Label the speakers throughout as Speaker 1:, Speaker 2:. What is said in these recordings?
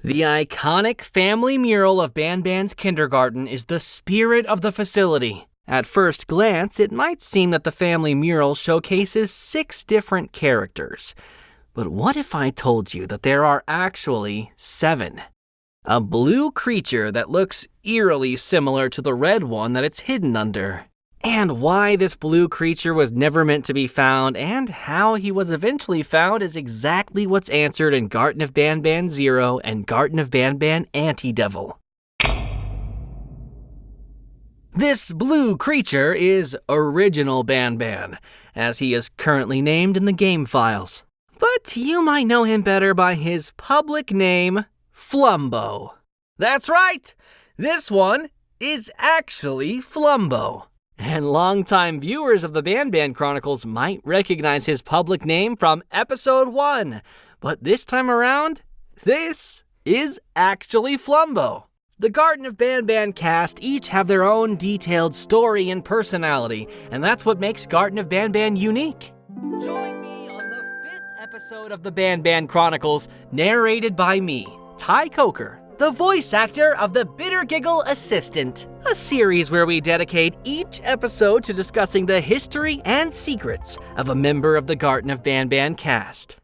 Speaker 1: The iconic family mural of Ban Ban's kindergarten is the spirit of the facility. At first glance, it might seem that the family mural showcases 6 different characters. But what if I told you that there are actually 7? A blue creature that looks eerily similar to the red one that it's hidden under. And why this blue creature was never meant to be found and how he was eventually found is exactly what's answered in Garten of Ban Ban Zero and Garten of Ban Ban Anti-Devil. This blue creature is Original Ban Ban, as he is currently named in the game files. But you might know him better by his public name, Flumbo. That's right! This one is actually Flumbo. And longtime viewers of the Ban Ban Chronicles might recognize his public name from episode 1. But this time around, this is actually Flumbo. The Garten of Ban Ban cast each have their own detailed story and personality, and that's what makes Garten of Ban Ban unique. Join me on the 5th episode of the Ban Ban Chronicles, narrated by me, Ty Coker, the voice actor of the Bitter Giggle Assistant, a series where we dedicate each episode to discussing the history and secrets of a member of the Garten of Ban Ban cast.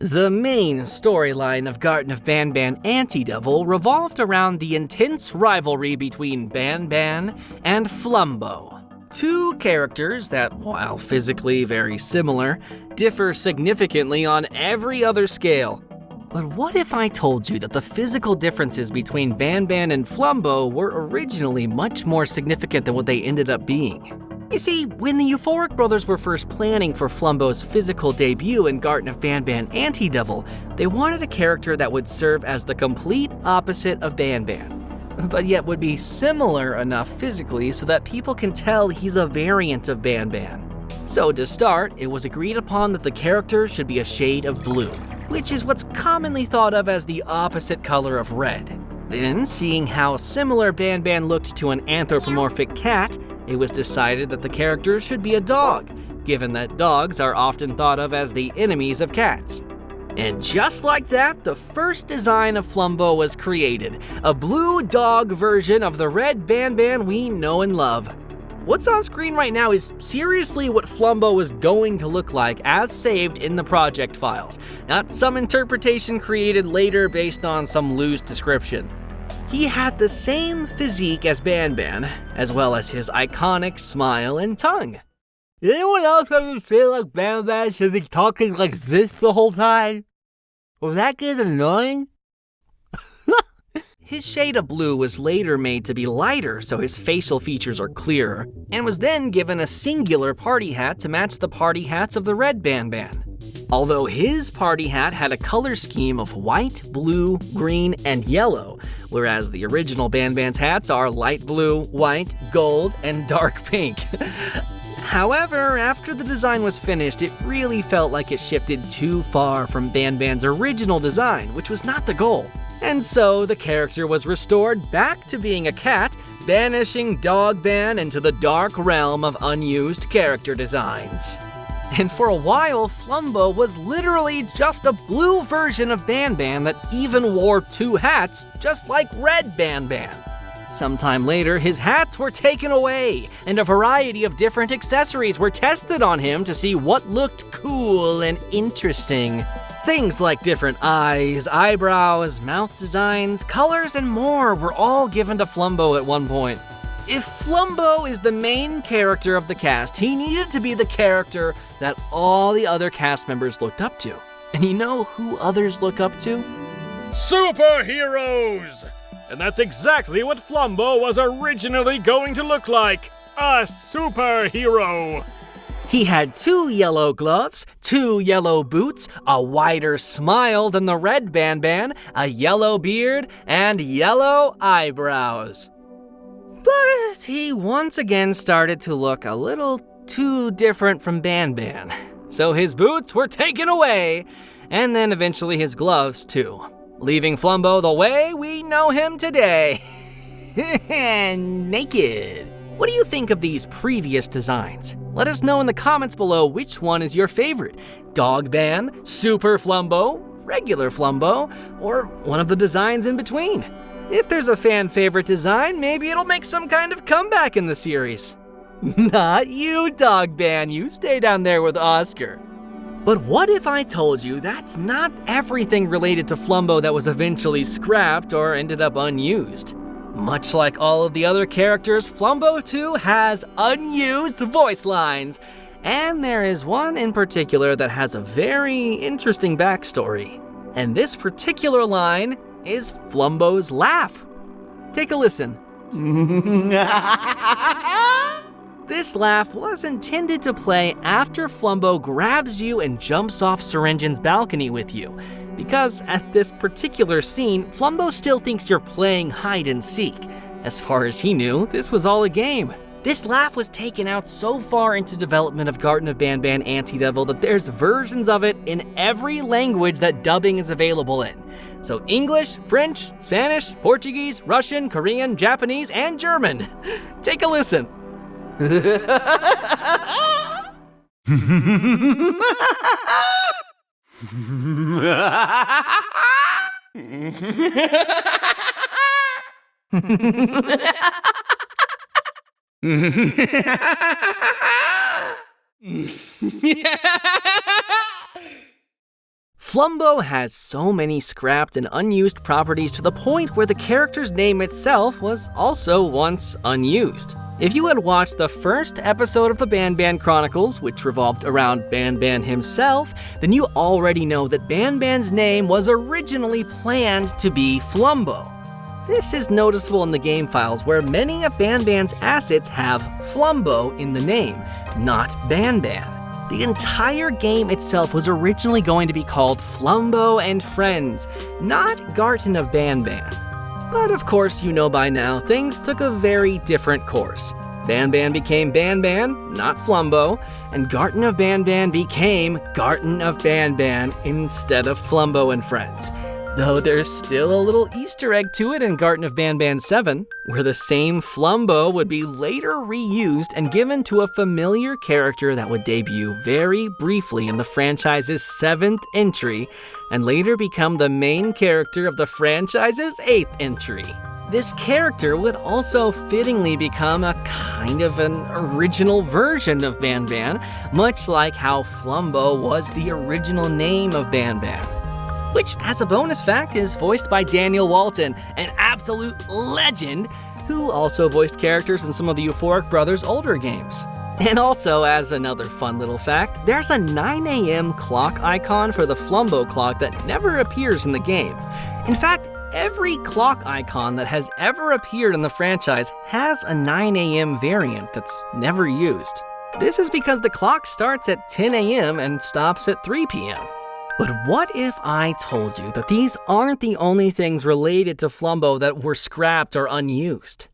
Speaker 1: The main storyline of Garten of Ban Ban Anti-Devil revolved around the intense rivalry between Ban Ban and Flumbo. 2 characters that, while physically very similar, differ significantly on every other scale. But what if I told you that the physical differences between Ban Ban and Flumbo were originally much more significant than what they ended up being? You see, when the Euphoric Brothers were first planning for Flumbo's physical debut in Garten of Ban Ban Anti-Devil, they wanted a character that would serve as the complete opposite of Ban Ban, but yet would be similar enough physically so that people can tell he's a variant of Ban Ban. So to start, it was agreed upon that the character should be a shade of blue, which is what's commonly thought of as the opposite color of red. Then, seeing how similar Ban Ban looked to an anthropomorphic cat, it was decided that the character should be a dog, given that dogs are often thought of as the enemies of cats. And just like that, the first design of Flumbo was created, a blue dog version of the red Ban Ban we know and love. What's on screen right now is seriously what Flumbo was going to look like as saved in the project files, not some interpretation created later based on some loose description. He had the same physique as Ban Ban, as well as his iconic smile and tongue. Did anyone else ever feel like Ban Ban should be talking like this the whole time? Was that get annoying? His shade of blue was later made to be lighter so his facial features are clearer, and was then given a singular party hat to match the party hats of the red Ban Ban. Although his party hat had a color scheme of white, blue, green, and yellow, whereas the original Ban Ban's hats are light blue, white, gold, and dark pink. However, after the design was finished, it really felt like it shifted too far from Ban Ban's original design, which was not the goal. And so the character was restored back to being a cat, banishing Dog Ban into the dark realm of unused character designs. And for a while, Flumbo was literally just a blue version of Ban Ban that even wore 2 hats, just like red Ban Ban. Sometime later, his hats were taken away, and a variety of different accessories were tested on him to see what looked cool and interesting. Things like different eyes, eyebrows, mouth designs, colors, and more were all given to Flumbo at one point. If Flumbo is the main character of the cast, he needed to be the character that all the other cast members looked up to. And you know who others look up to?
Speaker 2: Superheroes! And that's exactly what Flumbo was originally going to look like. A superhero!
Speaker 1: He had 2 yellow gloves, 2 yellow boots, a wider smile than the red Ban Ban, a yellow beard, and yellow eyebrows. But he once again started to look a little too different from Ban Ban. So his boots were taken away, and then eventually his gloves too. leaving Flumbo the way we know him today. Naked. What do you think of these previous designs? Let us know in the comments below which one is your favorite. Dog Ban, Super Flumbo, Regular Flumbo, or one of the designs in between. If there's a fan favorite design, maybe it'll make some kind of comeback in the series. Not you, Dog Ban, you stay down there with Oscar. But what if I told you that's not everything related to Flumbo that was eventually scrapped or ended up unused? Much like all of the other characters, Flumbo 2 has unused voice lines. And there is one in particular that has a very interesting backstory. And this particular line is Flumbo's laugh. Take a listen. This laugh was intended to play after Flumbo grabs you and jumps off Syringen's balcony with you, because at this particular scene, Flumbo still thinks you're playing hide and seek. As far as he knew, this was all a game. This laugh was taken out so far into development of Garten of Banban Anti-Devil that there's versions of it in every language that dubbing is available in. So English, French, Spanish, Portuguese, Russian, Korean, Japanese, and German. Take a listen. Flumbo has so many scrapped and unused properties to the point where the character's name itself was also once unused. If you had watched the first episode of the Banban Chronicles, which revolved around Banban himself, then you already know that Banban's name was originally planned to be Flumbo. This is noticeable in the game files where many of Banban's assets have Flumbo in the name, not Banban. The entire game itself was originally going to be called Flumbo and Friends, not Garten of Banban. But of course, you know by now, things took a very different course. Banban became Banban, not Flumbo, and Garten of Banban became Garten of Banban instead of Flumbo and Friends. Though there's still a little Easter egg to it in Garten of Banban 7, where the same Flumbo would be later reused and given to a familiar character that would debut very briefly in the franchise's 7th entry, and later become the main character of the franchise's 8th entry. This character would also fittingly become a kind of an original version of Banban, much like how Flumbo was the original name of Banban. Which, as a bonus fact, is voiced by Daniel Walton, an absolute legend, who also voiced characters in some of the Euphoric Brothers' older games. And also, as another fun little fact, there's a 9 a.m. clock icon for the Flumbo clock that never appears in the game. In fact, every clock icon that has ever appeared in the franchise has a 9 a.m. variant that's never used. This is because the clock starts at 10 a.m. and stops at 3 p.m. But what if I told you that these aren't the only things related to Flumbo that were scrapped or unused?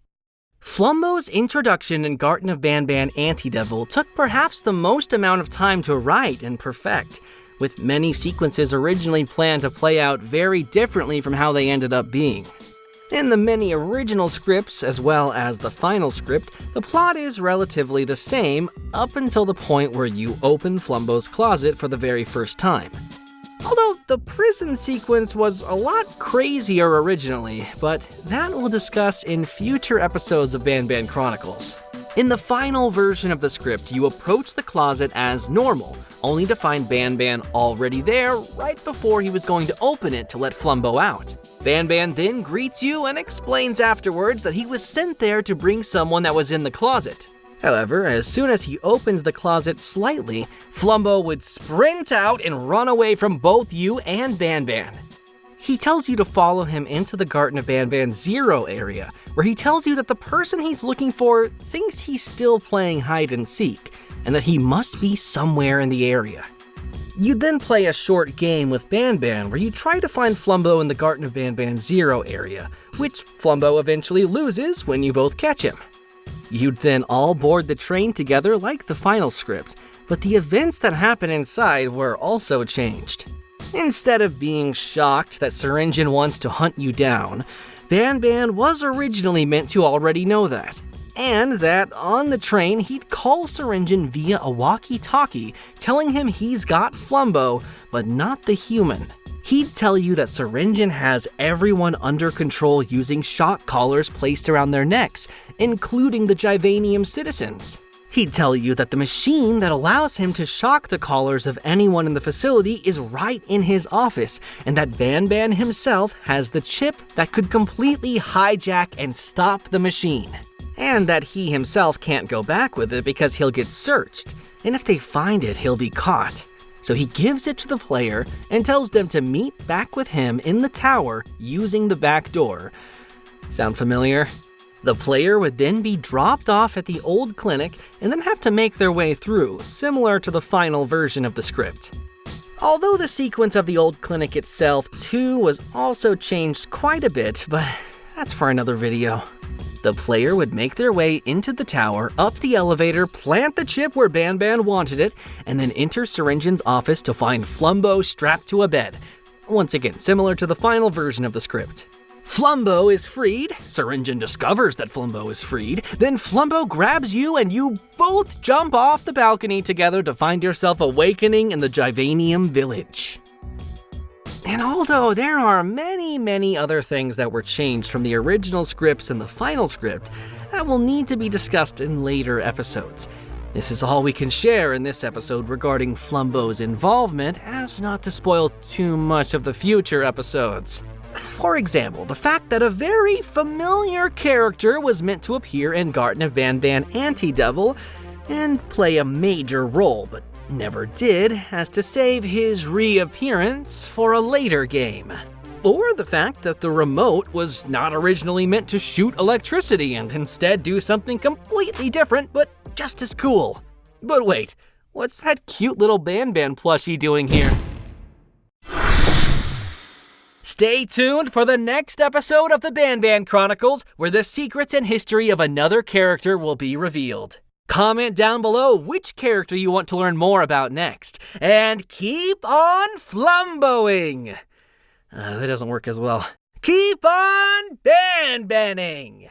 Speaker 1: Flumbo's introduction in Garten of Banban Anti-Devil took perhaps the most amount of time to write and perfect, with many sequences originally planned to play out very differently from how they ended up being. In the many original scripts, as well as the final script, the plot is relatively the same up until the point where you open Flumbo's closet for the very first time. Although the prison sequence was a lot crazier originally, but that we'll discuss in future episodes of Banban Chronicles. In the final version of the script, you approach the closet as normal, only to find Banban already there right before he was going to open it to let Flumbo out. Banban then greets you and explains afterwards that he was sent there to bring someone that was in the closet. However, as soon as he opens the closet slightly, Flumbo would sprint out and run away from both you and Banban. He tells you to follow him into the Garten of Banban 0 area, where he tells you that the person he's looking for thinks he's still playing hide and seek, and that he must be somewhere in the area. You then play a short game with Banban where you try to find Flumbo in the Garten of Banban 0 area, which Flumbo eventually loses when you both catch him. You'd then all board the train together like the final script, but the events that happen inside were also changed. Instead of being shocked that Syringin wants to hunt you down, Banban was originally meant to already know that. And that on the train, he'd call Syringin via a walkie-talkie, telling him he's got Flumbo, but not the human. He'd tell you that Syringin has everyone under control using shock collars placed around their necks, including the Givanium citizens. He'd tell you that the machine that allows him to shock the collars of anyone in the facility is right in his office, and that Banban himself has the chip that could completely hijack and stop the machine. And that he himself can't go back with it because he'll get searched, and if they find it, he'll be caught. So he gives it to the player and tells them to meet back with him in the tower using the back door. Sound familiar? The player would then be dropped off at the old clinic and then have to make their way through, similar to the final version of the script. Although the sequence of the old clinic itself too was also changed quite a bit, but that's for another video. The player would make their way into the tower, up the elevator, plant the chip where Banban wanted it, and then enter Syringin's office to find Flumbo strapped to a bed. Once again, similar to the final version of the script. Flumbo is freed, Syringin discovers that Flumbo is freed, then Flumbo grabs you and you both jump off the balcony together to find yourself awakening in the Givanium village. And although there are many other things that were changed from the original scripts and the final script, that will need to be discussed in later episodes. This is all we can share in this episode regarding Flumbo's involvement, as not to spoil too much of the future episodes. For example, the fact that a very familiar character was meant to appear in Garten of Banban Anti-Devil and play a major role, but never did, as to save his reappearance for a later game. Or the fact that the remote was not originally meant to shoot electricity and instead do something completely different, but just as cool. But wait, what's that cute little Banban plushie doing here? Stay tuned for the next episode of the Banban Chronicles, where the secrets and history of another character will be revealed. Comment down below which character you want to learn more about next, and keep on flumboing! That doesn't work as well. Keep on Banbanning!